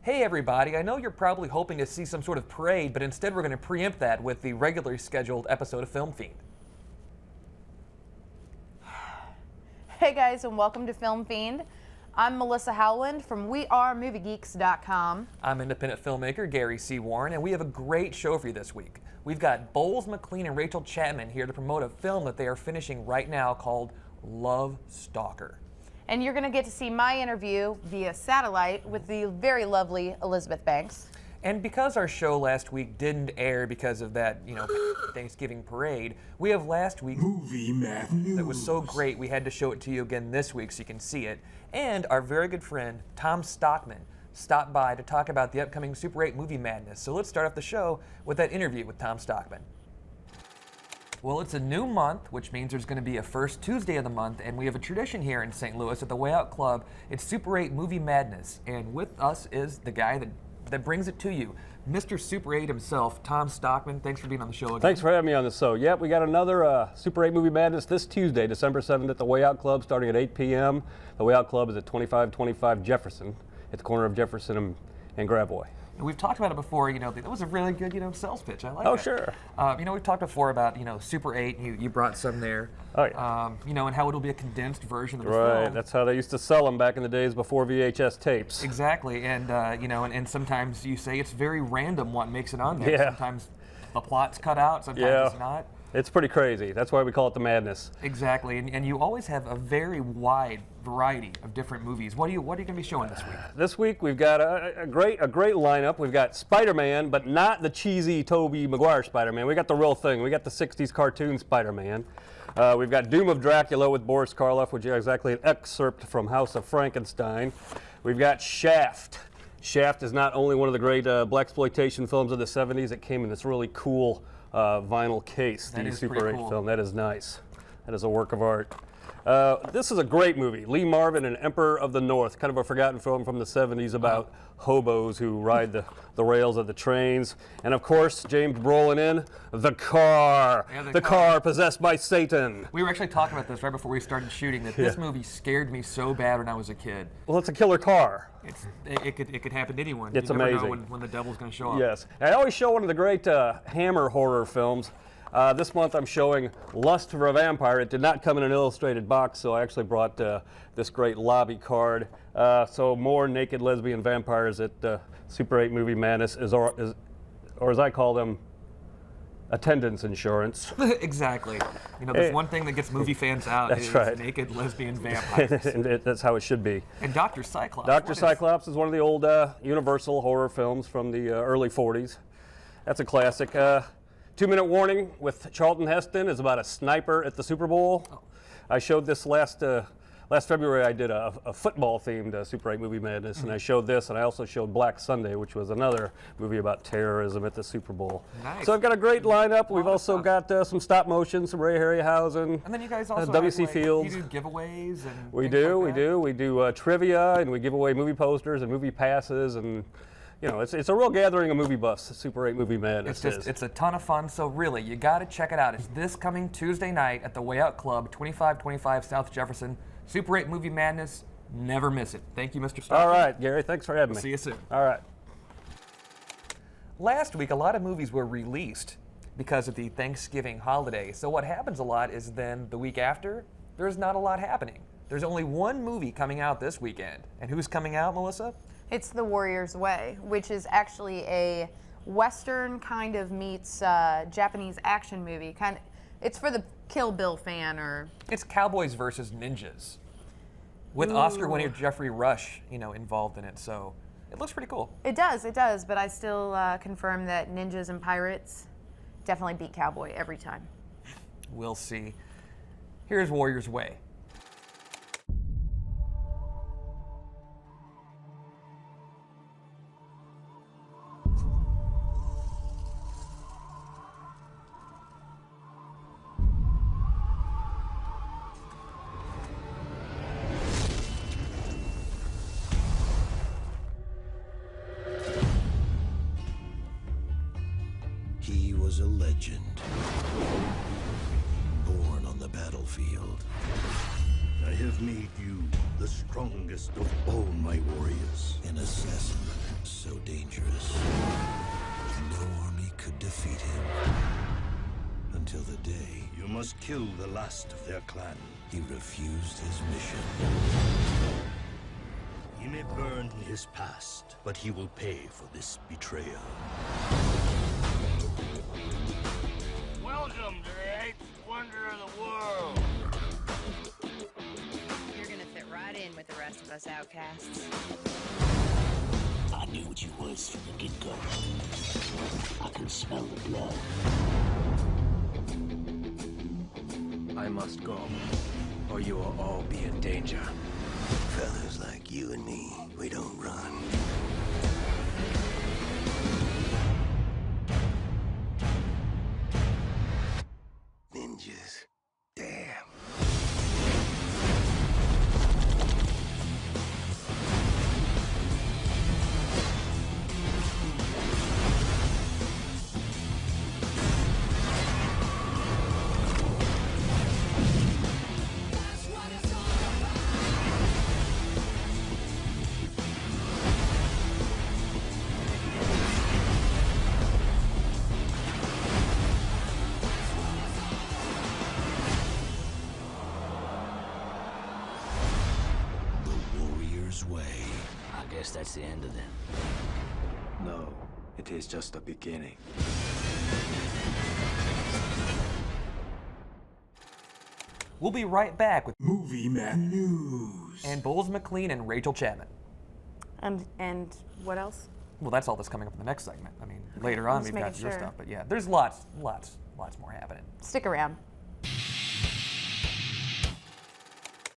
Hey everybody, I know you're probably hoping to see some sort of parade, but instead we're going to preempt that with the regularly scheduled episode of Film Fiend. Hey guys, and welcome to Film Fiend. I'm Melissa Howland from WeAreMovieGeeks.com. I'm independent filmmaker Gary C. Warren, and we have a great show for you this week. We've got Bowles McLean and Rachel Chapman here to promote a film that they are finishing right now called Love Stalker. And you're going to get to see my interview via satellite with the very lovely Elizabeth Banks. And because our show last week didn't air because of that, Thanksgiving parade, we have last week's Movie Math News. That was so great we had to show it to you again this week so you can see it. And our very good friend, Tom Stockman, stopped by to talk about the upcoming Super 8 Movie Madness. So let's start off the show with that interview with Tom Stockman. Well, it's a new month, which means there's going to be a first Tuesday of the month, and we have a tradition here in St. Louis at the Way Out Club. It's Super 8 Movie Madness, and with us is the guy that brings it to you, Mr. Super 8 himself, Tom Stockman. Thanks for being on the show again. Thanks for having me on the show. Yep, we got another Super 8 Movie Madness this Tuesday, December 7th at the Way Out Club, starting at 8 p.m. The Way Out Club is at 2525 Jefferson, at the corner of Jefferson and Gravois. And we've talked about it before, that was a really good, sales pitch. I like that. Oh, sure. We've talked before about, Super 8, you brought some there. Oh, yeah. And how it'll be a condensed version of the Right, film. that's how they used to sell them back in the days before VHS tapes. Exactly, and, and sometimes you say it's very random what makes it on there. Yeah. Sometimes the plot's cut out, sometimes it's not. It's pretty crazy. That's why we call it the madness. Exactly, and you always have a very wide variety of different movies. What are you going to be showing this week? This week we've got a great lineup. We've got Spider-Man, but not the cheesy Tobey Maguire Spider-Man. We got the real thing. We got the 60s cartoon Spider-Man. We've got Doom of Dracula with Boris Karloff, which is exactly an excerpt from House of Frankenstein. We've got Shaft. Shaft is not only one of the great blaxploitation films of the 70s. It came in this really cool vinyl case, the Super 8 film. That is nice. That is a work of art. This is a great movie. Lee Marvin and Emperor of the North, kind of a forgotten film from the 70s about hobos who ride the rails of the trains. And of course, James Brolin in The Car. Yeah, the car possessed by Satan. We were actually talking about this right before we started shooting, that this movie scared me so bad when I was a kid. Well, it's a killer car. It could happen to anyone. It's you never amazing. know when the devil's going to show up. Yes. And I always show one of the great Hammer horror films. This month I'm showing Lust for a Vampire. It did not come in an illustrated box, so I actually brought this great lobby card. So more naked lesbian vampires at Super 8 Movie Madness, or as I call them, attendance insurance. Exactly. There's one thing that gets movie fans out. That's is right. Naked lesbian vampires. And that's how it should be. And Dr. Cyclops. Dr. Cyclops is one of the old Universal horror films from the early 40s. That's a classic. 2-minute Warning with Charlton Heston is about a sniper at the Super Bowl. I showed this last February. I did a football-themed Super 8 Movie Madness, and I showed this, and I also showed Black Sunday, which was another movie about terrorism at the Super Bowl. Nice. So I've got a great lineup. We've also got some stop motion, some Ray Harryhausen. And then you guys also W.C. have, Fields. You do giveaways and We things do. like that? We do trivia, and we give away movie posters and movie passes, and it's a real gathering of movie buffs. The Super 8 Movie Madness. It's a ton of fun. So really, you got to check it out. It's this coming Tuesday night at the Way Out Club, 2525 South Jefferson. Super 8 Movie Madness. Never miss it. Thank you, Mr. Stockman. All right, Gary. Thanks for having me. See you soon. All right. Last week, a lot of movies were released because of the Thanksgiving holiday. So what happens a lot is then the week after, there's not a lot happening. There's only one movie coming out this weekend. And who's coming out, Melissa? It's The Warrior's Way, which is actually a Western kind of meets Japanese action movie. It's for the Kill Bill fan, or it's Cowboys versus Ninjas, with Oscar winner Jeffrey Rush, involved in it. So it looks pretty cool. It does. But I still confirm that ninjas and pirates definitely beat Cowboy every time. We'll see. Here's Warrior's Way. He was a legend, born on the battlefield. I have made you the strongest of all my warriors. An assassin must kill the last of their clan. He refused his mission. He may burn his past, but he will pay for this betrayal. Welcome to the eighth wonder of the world. You're gonna fit right in with the rest of us outcasts. I knew what you was from the get-go. I can smell the blood. I must go, or you will all be in danger. Fellas like you and me, we don't run. Ninjas. Damn. Way. I guess that's the end of them. No, it is just the beginning. We'll be right back with Movie Man News. and Bowles McLean and Rachel Chapman. And what else? Well, that's all that's coming up in the next segment. I mean, later on just we've got making your sure. stuff, but yeah, there's lots more happening. Stick around.